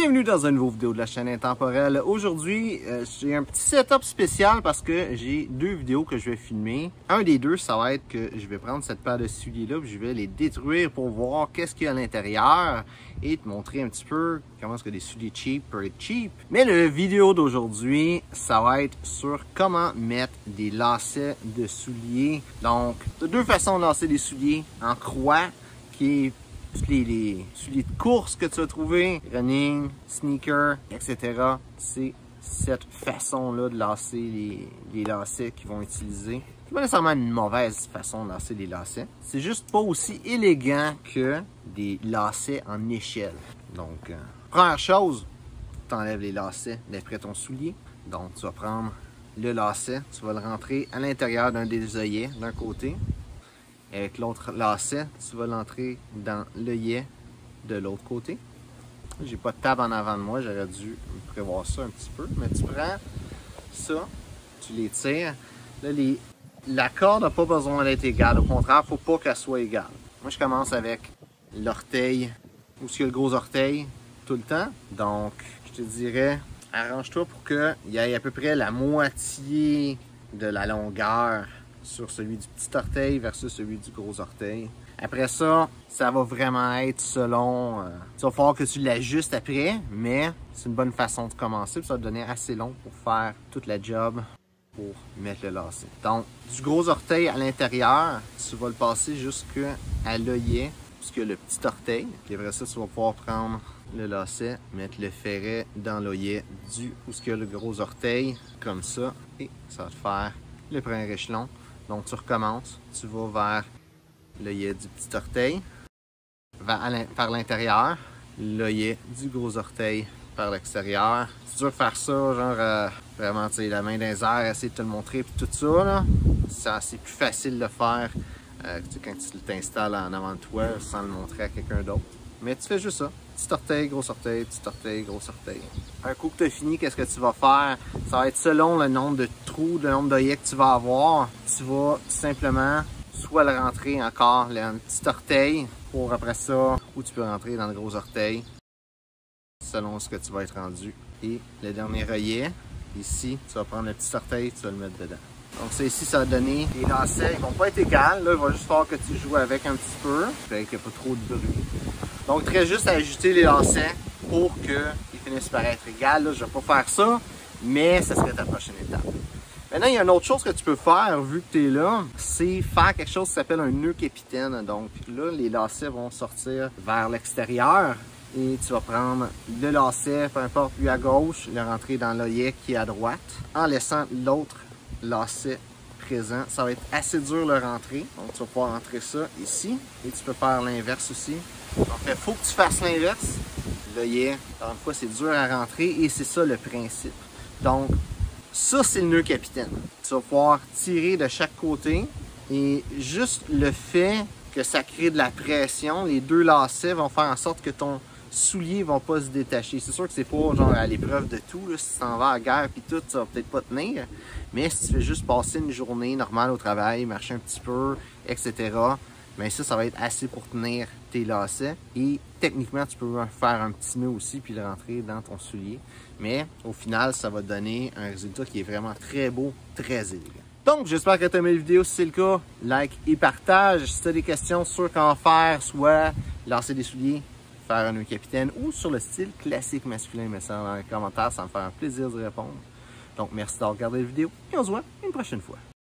Bienvenue dans une nouvelle vidéo de la chaîne Intemporelle. Aujourd'hui, j'ai un petit setup spécial parce que j'ai deux vidéos que je vais filmer. Un des deux, ça va être que je vais prendre cette paire de souliers-là, puis je vais les détruire pour voir qu'est-ce qu'il y a à l'intérieur et te montrer un petit peu comment est-ce que des souliers cheap peuvent être cheap. Mais la vidéo d'aujourd'hui, ça va être sur comment mettre des lacets de souliers. Donc, tu as deux façons de lacer des souliers en croix, qui est les souliers de course que tu vas trouver, running, sneaker, etc. C'est cette façon-là de lacer les lacets qu'ils vont utiliser. C'est pas nécessairement une mauvaise façon de lacer les lacets. C'est juste pas aussi élégant que des lacets en échelle. Donc, première chose, tu enlèves les lacets d'après ton soulier. Donc, tu vas prendre le lacet, tu vas le rentrer à l'intérieur d'un des œillets d'un côté. Avec l'autre lacet, tu vas l'entrer dans l'œillet de l'autre côté. J'ai pas de table en avant de moi, j'aurais dû prévoir ça un petit peu. Mais tu prends ça, tu les tires. Là, la corde n'a pas besoin d'être égale. Au contraire, il ne faut pas qu'elle soit égale. Moi, je commence avec l'orteil, où il y a le gros orteil, tout le temps. Donc, je te dirais, arrange-toi pour qu'il y ait à peu près la moitié de la longueur sur celui du petit orteil versus celui du gros orteil. Après ça, ça va vraiment être selon... il va falloir que tu l'ajustes après, mais c'est une bonne façon de commencer. Ça va te donner assez long pour faire toute la job pour mettre le lacet. Donc, du gros orteil à l'intérieur, tu vas le passer jusqu'à l'œillet, puisque le petit orteil. Et après ça, tu vas pouvoir prendre le lacet, mettre le ferret dans l'œillet où il y a le gros orteil, comme ça. Et ça va te faire le premier échelon. Donc, tu recommences, tu vas vers l'œillet du petit orteil, par l'intérieur, l'œillet du gros orteil par l'extérieur. Si tu veux faire ça, genre vraiment, tu sais, la main dans les airs, essayer de te le montrer, puis tout ça, là, c'est plus facile de le faire quand tu t'installes en avant de toi sans le montrer à quelqu'un d'autre. Mais tu fais juste ça. Petit orteil, gros orteil, petit orteil, gros orteil. Un coup que tu as fini, qu'est-ce que tu vas faire? Ça va être selon le nombre de trous, le nombre d'œillets que tu vas avoir. Tu vas simplement soit le rentrer encore le petit orteil pour après ça, ou tu peux rentrer dans le gros orteil selon ce que tu vas être rendu. Et le dernier œillet, ici, tu vas prendre le petit orteil, tu vas le mettre dedans. Donc ça ici, ça va donner les lacets, ils vont pas être égales. Là, il va juste falloir que tu joues avec un petit peu, avec pas trop de bruit. Donc, très juste à ajuster les lacets pour qu'ils finissent par être égales. Là, je ne vais pas faire ça, mais ça serait ta prochaine étape. Maintenant, il y a une autre chose que tu peux faire, vu que tu es là, c'est faire quelque chose qui s'appelle un nœud capitaine. Donc là, les lacets vont sortir vers l'extérieur et tu vas prendre le lacet, peu importe, lui à gauche, le rentrer dans l'œillet qui est à droite, en laissant l'autre lacet présent. Ça va être assez dur de le rentrer. Donc, tu vas pouvoir rentrer ça ici et tu peux faire l'inverse aussi. Donc, il faut que tu fasses l'inverse. L'œillet, encore une fois, c'est dur à rentrer et c'est ça le principe. Donc, ça, c'est le nœud capitaine. Tu vas pouvoir tirer de chaque côté et juste le fait que ça crée de la pression, les deux lacets vont faire en sorte que ton soulier ne va pas se détacher. C'est sûr que c'est pas genre à l'épreuve de tout. Là. Si tu t'en vas à la guerre et tout, ça va peut-être pas tenir. Mais si tu fais juste passer une journée normale au travail, marcher un petit peu, etc., bien ça va être assez pour tenir tes lacets. Et techniquement, tu peux faire un petit nœud aussi puis le rentrer dans ton soulier. Mais au final, ça va donner un résultat qui est vraiment très beau, très élégant. Donc, j'espère que tu as aimé la vidéo. Si c'est le cas, like et partage. Si tu as des questions sur comment faire, soit lancer des souliers, faire un nœud capitaine ou sur le style classique masculin, mets ça dans les commentaires, ça me fait un plaisir de répondre. Donc, merci d'avoir regardé la vidéo et on se voit une prochaine fois.